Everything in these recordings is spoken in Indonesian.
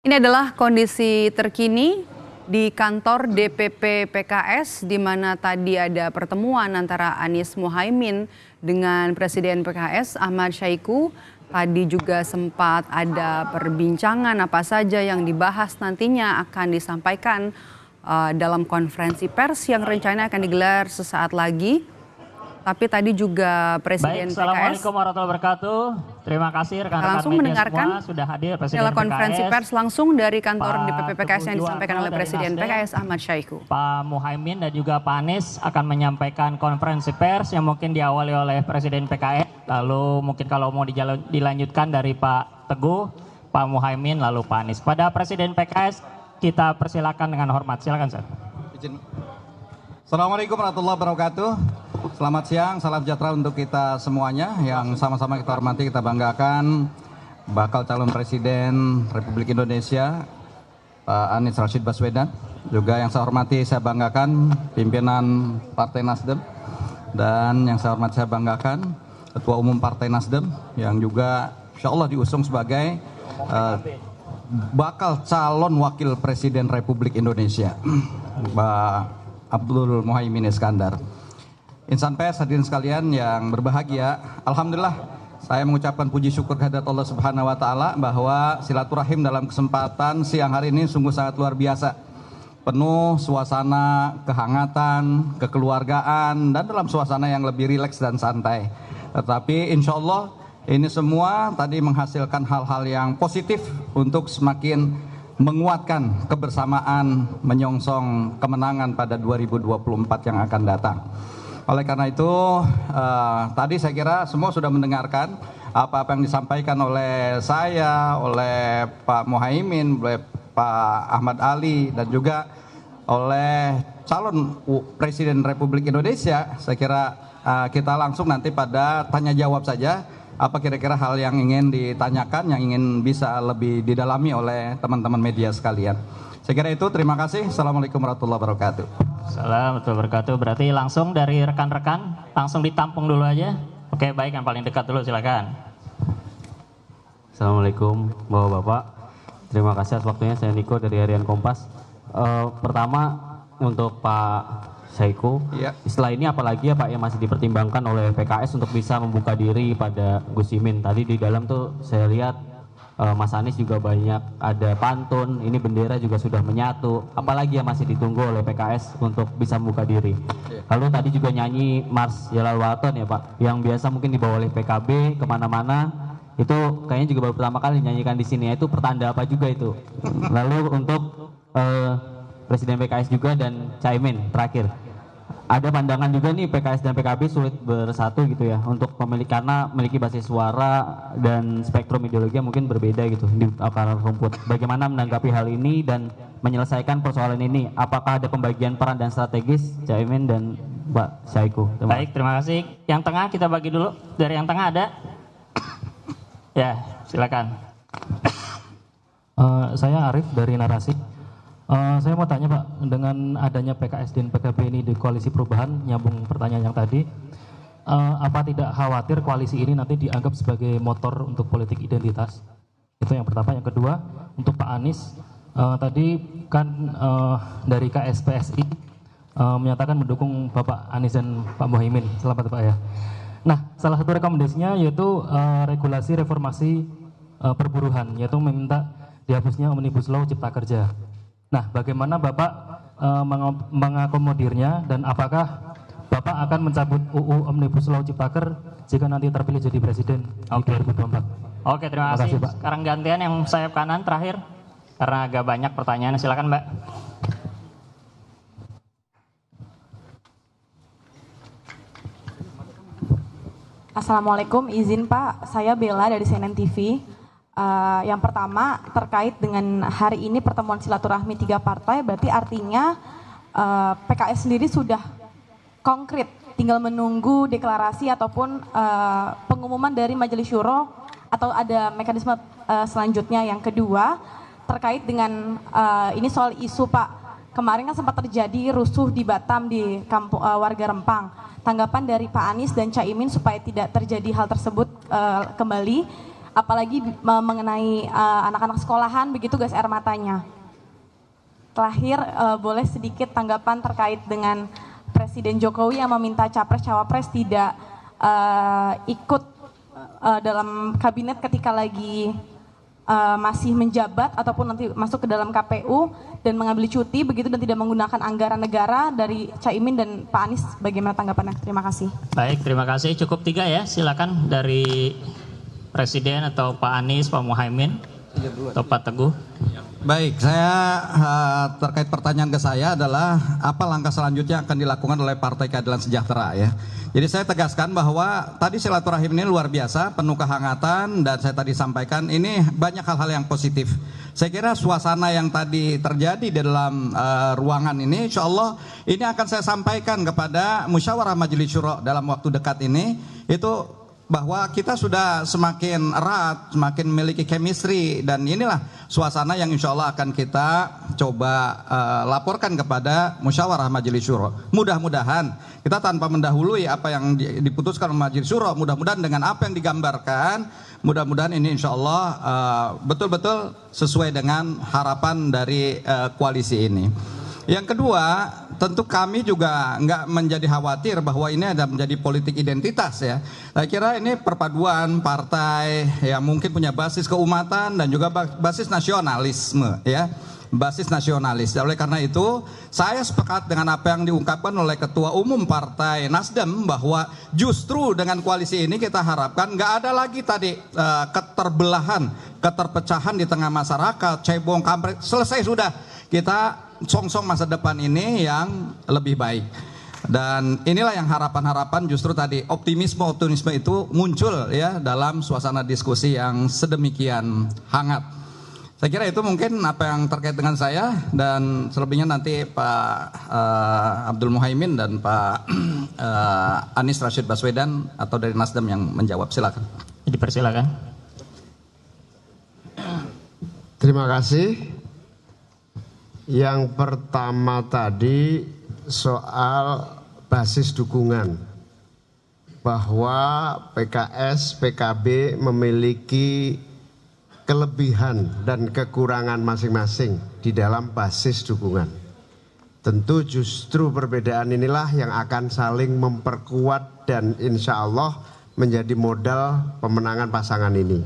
Ini adalah kondisi terkini di kantor DPP PKS, di mana tadi ada pertemuan antara Anies Muhaimin dengan Presiden PKS Ahmad Syahiku. Tadi juga sempat ada perbincangan apa saja yang dibahas nantinya akan disampaikan dalam konferensi pers yang rencananya akan digelar sesaat lagi. Tapi tadi juga Presiden PKS. Assalamualaikum warahmatullahi wabarakatuh. Terima kasih rekan-rekan langsung media mendengarkan semua sudah hadir Presiden dalam PKS. konferensi pers langsung dari kantor DPP PKS yang disampaikan oleh dari Presiden Nasdem, PKS Ahmad Syahiku. Pak Muhaimin dan juga Pak Anies akan menyampaikan konferensi pers yang mungkin diawali oleh Presiden PKS. Lalu mungkin kalau mau dilanjutkan dari Pak Teguh, Pak Muhaimin, lalu Pak Anies. Pada Presiden PKS kita persilakan dengan hormat. Silakan, Sir. Assalamualaikum warahmatullahi wabarakatuh. Selamat siang, salam sejahtera untuk kita semuanya yang sama-sama kita hormati, kita banggakan bakal calon Presiden Republik Indonesia Pak Anies Rashid Baswedan. Juga yang saya hormati, saya banggakan pimpinan Partai Nasdem, dan yang saya hormati, saya banggakan Ketua Umum Partai Nasdem yang juga insya Allah diusung sebagai bakal calon Wakil Presiden Republik Indonesia, Pak Abdul Muhaimin Iskandar. Insan pers hadirin sekalian yang berbahagia, alhamdulillah saya mengucapkan puji syukur kehadirat Allah Subhanahu wa taala bahwa silaturahim dalam kesempatan siang hari ini sungguh sangat luar biasa. Penuh suasana kehangatan, kekeluargaan, dan dalam suasana yang lebih rileks dan santai. Tetapi insya Allah ini semua tadi menghasilkan hal-hal yang positif untuk semakin menguatkan kebersamaan menyongsong kemenangan pada 2024 yang akan datang. Oleh karena itu, tadi saya kira semua sudah mendengarkan apa-apa yang disampaikan oleh saya, oleh Pak Muhaimin, oleh Pak Ahmad Ali, dan juga oleh calon Presiden Republik Indonesia. Saya kira kita langsung nanti pada tanya jawab saja, apa kira-kira hal yang ingin ditanyakan, yang ingin bisa lebih didalami oleh teman-teman media sekalian. Saya kira itu, terima kasih. Assalamualaikum warahmatullahi wabarakatuh. Assalamualaikum warahmatullahi wabarakatuh. Berarti langsung dari rekan-rekan, langsung ditampung dulu aja. Oke, baik, yang paling dekat dulu silakan. Assalamualaikum Bapak-Bapak. Terima kasih atas waktunya, saya Niko dari Harian Kompas. Pertama untuk Pak Syahiku, ya. Setelah ini apalagi ya Pak yang masih dipertimbangkan oleh PKS untuk bisa membuka diri pada Gus Imin. Tadi di dalam tuh saya lihat Mas Anies juga banyak ada pantun, ini bendera juga sudah menyatu. Apalagi yang masih ditunggu oleh PKS untuk bisa membuka diri. Lalu tadi juga nyanyi Mars Jalal Waton ya Pak, yang biasa mungkin dibawa oleh PKB kemana-mana. Itu kayaknya juga baru pertama kali dinyanyikan di sini. Itu pertanda apa juga itu? Lalu untuk Presiden PKS juga dan Caimin terakhir. Ada pandangan juga nih PKS dan PKB sulit bersatu gitu ya untuk karena memiliki basis suara dan spektrum ideologi yang mungkin berbeda gitu di akar rumput. Bagaimana menanggapi hal ini dan menyelesaikan persoalan ini? Apakah ada pembagian peran dan strategis Caimin dan Pak Syahiku? Baik, terima kasih. Yang tengah kita bagi dulu. Dari yang tengah ada? Ya, silakan. Saya Arif dari Narasi. Saya mau tanya Pak, dengan adanya PKS dan PKB ini di koalisi perubahan, nyambung pertanyaan yang tadi, apa tidak khawatir koalisi ini nanti dianggap sebagai motor untuk politik identitas? Itu yang pertama. Yang kedua, untuk Pak Anies, tadi kan dari KSPSI menyatakan mendukung Bapak Anies dan Pak Muhaimin. Selamat Pak ya. Nah, salah satu rekomendasinya yaitu regulasi reformasi perburuhan, yaitu meminta dihapusnya Omnibus Law Cipta Kerja. Nah, bagaimana Bapak mengakomodirnya, dan apakah Bapak akan mencabut UU Omnibus Law Ciptaker jika nanti terpilih jadi Presiden di 2024? Oke, terima kasih. Pak. Sekarang gantian yang sayap kanan terakhir, karena agak banyak pertanyaan. Silakan Mbak. Assalamualaikum, izin Pak, saya Bella dari CNN TV. Yang pertama terkait dengan hari ini pertemuan silaturahmi 3 partai, berarti artinya PKS sendiri sudah konkret, tinggal menunggu deklarasi ataupun pengumuman dari Majelis Syuro atau ada mekanisme selanjutnya. Yang kedua terkait dengan ini soal isu Pak, kemarin kan sempat terjadi rusuh di Batam di kampung warga Rempang. Tanggapan dari Pak Anies dan Caimin supaya tidak terjadi hal tersebut kembali. apalagi mengenai anak-anak sekolahan begitu gas air matanya. Terakhir, boleh sedikit tanggapan terkait dengan Presiden Jokowi yang meminta capres-cawapres tidak ikut dalam kabinet ketika lagi masih menjabat ataupun nanti masuk ke dalam KPU dan mengambil cuti begitu dan tidak menggunakan anggaran negara dari Caimin dan Pak Anies. Bagaimana tanggapannya? Terima kasih. Baik, terima kasih. Cukup 3 ya, silakan dari Presiden atau Pak Anies, Pak Muhaimin, atau Pak Teguh. Baik, saya terkait pertanyaan ke saya adalah apa langkah selanjutnya akan dilakukan oleh Partai Keadilan Sejahtera ya. Jadi saya tegaskan bahwa tadi silaturahim ini luar biasa, penuh kehangatan dan saya tadi sampaikan ini banyak hal-hal yang positif. Saya kira suasana yang tadi terjadi di dalam ruangan ini insya Allah ini akan saya sampaikan kepada Musyawarah Majelis Syuro dalam waktu dekat ini, itu bahwa kita sudah semakin erat, semakin memiliki chemistry dan inilah suasana yang insya Allah akan kita coba laporkan kepada Musyawarah Majelis Syuro. Mudah-mudahan kita tanpa mendahului apa yang diputuskan oleh Majelis Syuro, mudah-mudahan dengan apa yang digambarkan, mudah-mudahan ini insya Allah betul-betul sesuai dengan harapan dari koalisi ini. Yang kedua, tentu kami juga nggak menjadi khawatir bahwa ini ada menjadi politik identitas ya. Saya kira ini perpaduan partai yang mungkin punya basis keumatan dan juga basis nasionalisme ya. Basis nasionalis. Oleh karena itu, saya sepakat dengan apa yang diungkapkan oleh Ketua Umum Partai Nasdem bahwa justru dengan koalisi ini kita harapkan nggak ada lagi tadi keterbelahan, keterpecahan di tengah masyarakat, cebong, kampret, selesai sudah. Kita song-song masa depan ini yang lebih baik. Dan inilah yang harapan-harapan justru tadi optimisme itu muncul ya dalam suasana diskusi yang sedemikian hangat. Saya kira itu mungkin apa yang terkait dengan saya dan selebihnya nanti Pak Abdul Muhaimin dan Pak Anies Rashid Baswedan atau dari Nasdem yang menjawab. Silakan. Dipersilakan. Terima kasih. Yang pertama tadi soal basis dukungan, bahwa PKS, PKB memiliki kelebihan dan kekurangan masing-masing di dalam basis dukungan. Tentu justru perbedaan inilah yang akan saling memperkuat dan insya Allah menjadi modal pemenangan pasangan ini,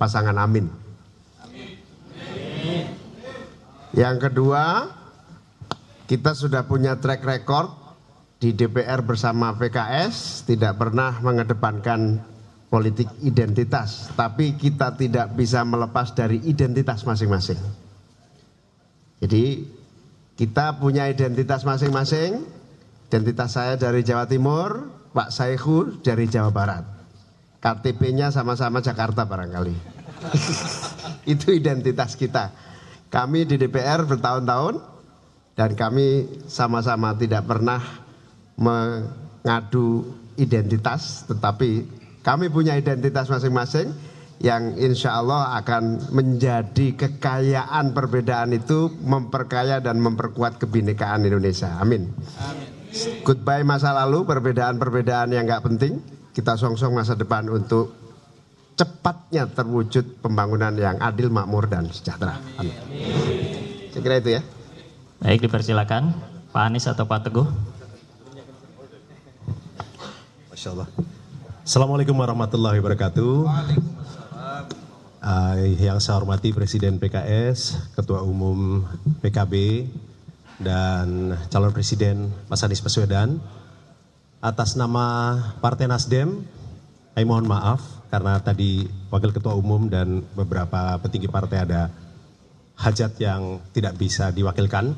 pasangan Amin. Yang kedua, kita sudah punya track record di DPR bersama PKS, tidak pernah mengedepankan politik identitas, tapi kita tidak bisa melepas dari identitas masing-masing. Jadi kita punya identitas masing-masing. Identitas saya dari Jawa Timur, Pak Saiku dari Jawa Barat. KTP-nya sama-sama Jakarta barangkali. Itu identitas kita. Kami di DPR bertahun-tahun dan kami sama-sama tidak pernah mengadu identitas, tetapi kami punya identitas masing-masing yang insya Allah akan menjadi kekayaan. Perbedaan itu memperkaya dan memperkuat kebinekaan Indonesia. Amin. Goodbye masa lalu, perbedaan-perbedaan yang nggak penting. Kita song-song masa depan untuk cepatnya terwujud pembangunan yang adil, makmur, dan sejahtera. Amin. Saya kira itu ya. Baik, dipersilakan Pak Anies atau Pak Teguh. Masya Allah. Assalamualaikum warahmatullahi wabarakatuh. Yang saya hormati Presiden PKS, Ketua Umum PKB, dan calon Presiden Mas Anies Baswedan. Atas nama Partai Nasdem, saya mohon maaf karena tadi Wakil Ketua Umum dan beberapa petinggi partai ada hajat yang tidak bisa diwakilkan.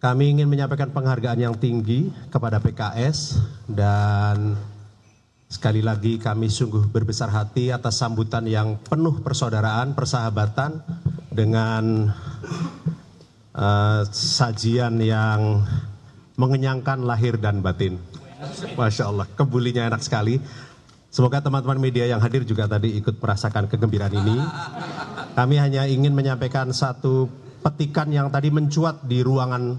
Kami ingin menyampaikan penghargaan yang tinggi kepada PKS dan sekali lagi kami sungguh berbesar hati atas sambutan yang penuh persaudaraan, persahabatan dengan sajian yang mengenyangkan lahir dan batin. Masya Allah, kebulinya enak sekali. Semoga teman-teman media yang hadir juga tadi ikut merasakan kegembiraan ini. Kami hanya ingin menyampaikan satu petikan yang tadi mencuat di ruangan.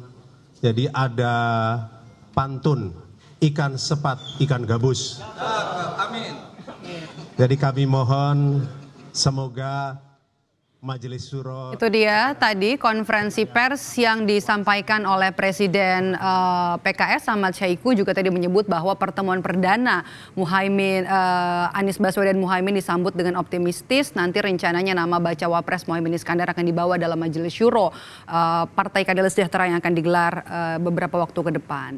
Jadi ada pantun, ikan sepat, ikan gabus. Jadi kami mohon Semoga Majelis Syuro. Itu dia tadi konferensi pers yang disampaikan oleh Presiden PKS Ahmad Syahiku juga tadi menyebut bahwa pertemuan perdana Anies Baswedan Muhaimin disambut dengan optimistis. Nanti rencananya nama bacawa pres Muhaimin Iskandar akan dibawa dalam Majelis Syuro Partai Keadilan Sejahtera yang akan digelar beberapa waktu ke depan.